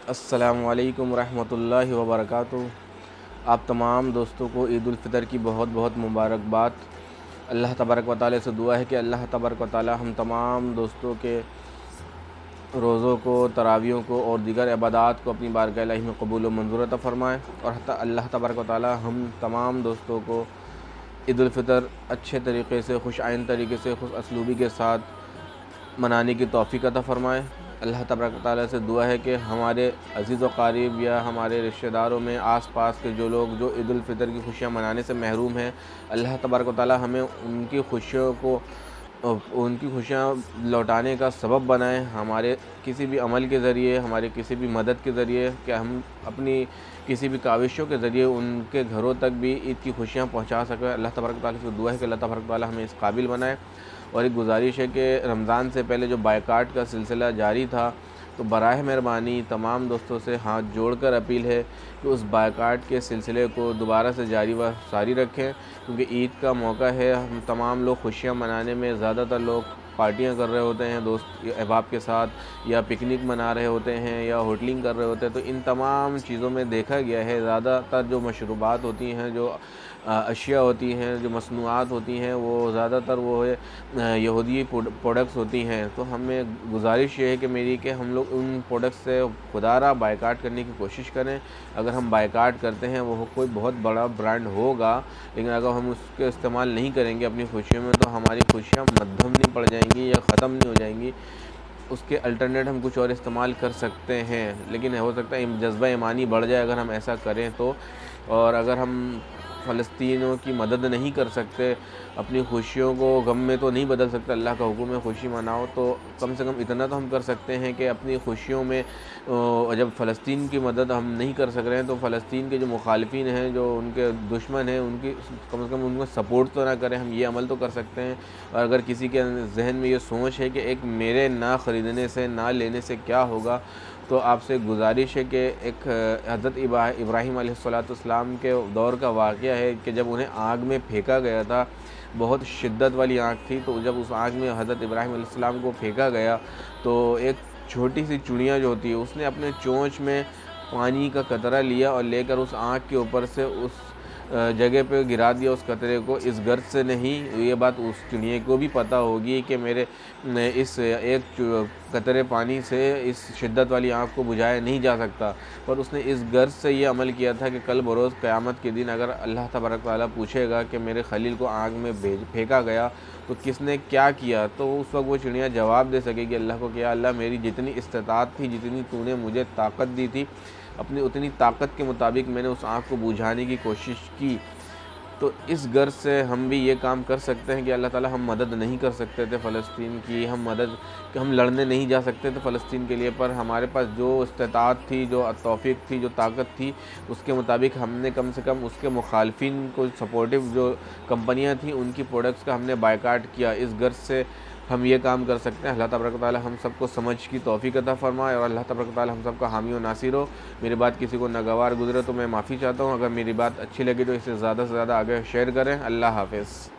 السلام علیکم ورحمۃ اللہ وبرکاتہ۔ آپ تمام دوستوں کو عید الفطر کی بہت بہت مبارکباد۔ اللہ تبارک و تعالیٰ سے دعا ہے کہ اللہ تبارک و تعالیٰ ہم تمام دوستوں کے روزوں کو، تراویحوں کو اور دیگر عبادات کو اپنی بارگاہ الہی میں قبول و منظور عطا فرمائے، اور اللہ تبارک و تعالیٰ ہم تمام دوستوں کو عید الفطر اچھے طریقے سے، خوش آئند طریقے سے، خوش اسلوبی کے ساتھ منانے کی توفیق عطا فرمائے۔ اللہ تبارک و تعالیٰ سے دعا ہے کہ ہمارے عزیز و قریب یا ہمارے رشتہ داروں میں آس پاس کے جو لوگ جو عید الفطر کی خوشیاں منانے سے محروم ہیں، اللہ تبارک و تعالیٰ ہمیں ان کی خوشیاں لوٹانے کا سبب بنائیں، ہمارے کسی بھی عمل کے ذریعے، ہمارے کسی بھی مدد کے ذریعے، کہ ہم اپنی کسی بھی کاوشوں کے ذریعے ان کے گھروں تک بھی عید کی خوشیاں پہنچا سکیں۔ اللہ تبارک و تعالیٰ سے دعا ہے کہ اللہ تبارک و تعالیٰ ہمیں اس قابل بنائے۔ اور ایک گزارش ہے کہ رمضان سے پہلے جو بائیکاٹ کا سلسلہ جاری تھا، تو براہ مہربانی تمام دوستوں سے ہاتھ جوڑ کر اپیل ہے کہ اس بائیکاٹ کے سلسلے کو دوبارہ سے جاری و ساری رکھیں، کیونکہ عید کا موقع ہے، ہم تمام لوگ خوشیاں منانے میں زیادہ تر لوگ پارٹیاں کر رہے ہوتے ہیں دوست احباب کے ساتھ، یا پکنک منا رہے ہوتے ہیں، یا ہوٹلنگ کر رہے ہوتے ہیں۔ تو ان تمام چیزوں میں دیکھا گیا ہے زیادہ تر جو مشروبات ہوتی ہیں، جو اشیاء ہوتی ہیں، جو مصنوعات ہوتی ہیں، وہ زیادہ تر وہ یہودی پروڈکٹس ہوتی ہیں۔ تو ہمیں گزارش یہ ہے کہ میری کہ ہم لوگ ان پروڈکٹس سے خدا را بائیکاٹ کرنے کی کوشش کریں۔ اگر ہم بائیکاٹ کرتے ہیں، وہ کوئی بہت بڑا برانڈ ہوگا، لیکن اگر ہم اس کے استعمال نہیں کریں گے اپنی خوشیوں میں، تو ہماری خوشیاں مدھم نہیں پڑ جائیں گی یا ختم نہیں ہو جائیں گی۔ اس کے الٹرنیٹ ہم کچھ اور استعمال کر سکتے ہیں، لیکن ہو سکتا ہے جذبہ ایمانی بڑھ جائے اگر ہم ایسا کریں تو۔ اور اگر ہم فلسطینیوں کی مدد نہیں کر سکتے، اپنی خوشیوں کو غم میں تو نہیں بدل سکتے، اللہ کا حکم ہے خوشی مناؤ، تو کم سے کم اتنا تو ہم کر سکتے ہیں کہ اپنی خوشیوں میں جب فلسطین کی مدد ہم نہیں کر سک رہے ہیں، تو فلسطین کے جو مخالفین ہیں، جو ان کے دشمن ہیں، ان کی کم سے کم ان کو سپورٹ تو نہ کریں، ہم یہ عمل تو کر سکتے ہیں۔ اور اگر کسی کے ذہن میں یہ سوچ ہے کہ ایک میرے نہ خریدنے سے، نہ لینے سے کیا ہوگا، تو آپ سے گزارش ہے کہ ایک حضرت ابراہیم علیہ السلام کے دور کا واقعہ ہے کہ جب انہیں آگ میں پھینکا گیا تھا، بہت شدت والی آگ تھی، تو جب اس آگ میں حضرت ابراہیم علیہ السلام کو پھینکا گیا، تو ایک چھوٹی سی چڑیا جو ہوتی ہے، اس نے اپنے چونچ میں پانی کا قطرہ لیا اور لے کر اس آگ کے اوپر سے اس جگہ پہ گرا دیا اس قطرے کو، اس غرض سے نہیں، یہ بات اس چڑیے کو بھی پتہ ہوگی کہ میرے اس ایک قطرے پانی سے اس شدت والی آگ کو بجھایا نہیں جا سکتا، پر اس نے اس غرض سے یہ عمل کیا تھا کہ کل بروز قیامت کے دن اگر اللہ تبارک و تعالیٰ پوچھے گا کہ میرے خلیل کو آگ میں پھینکا گیا تو کس نے کیا کیا، تو اس وقت وہ چڑیا جواب دے سکے گی اللہ کو کہ یا اللہ، میری جتنی استطاعت تھی، جتنی تو نے مجھے طاقت دی تھی، اپنی اتنی طاقت کے مطابق میں نے اس آگ کو بجھانے کی کوشش کی۔ تو اس غرض سے ہم بھی یہ کام کر سکتے ہیں کہ اللہ تعالیٰ، ہم مدد نہیں کر سکتے تھے فلسطین کی، ہم لڑنے نہیں جا سکتے تھے فلسطین کے لیے، پر ہمارے پاس جو استطاعت تھی، جو توفیق تھی، جو طاقت تھی، اس کے مطابق ہم نے کم سے کم اس کے مخالفین کو، سپورٹیو جو کمپنیاں تھیں، ان کی پروڈکٹس کا ہم نے بائیکاٹ کیا۔ اس غرض سے ہم یہ کام کر سکتے ہیں۔ اللہ تبارک و تعالیٰ ہم سب کو سمجھ کی توفیق عطا فرمائے، اور اللہ تبارک و تعالیٰ ہم سب کا حامی و ناصر ہو۔ میری بات کسی کو ناگوار گزرے تو میں معافی چاہتا ہوں، اگر میری بات اچھی لگی تو اسے زیادہ سے زیادہ آگے شیئر کریں۔ اللہ حافظ۔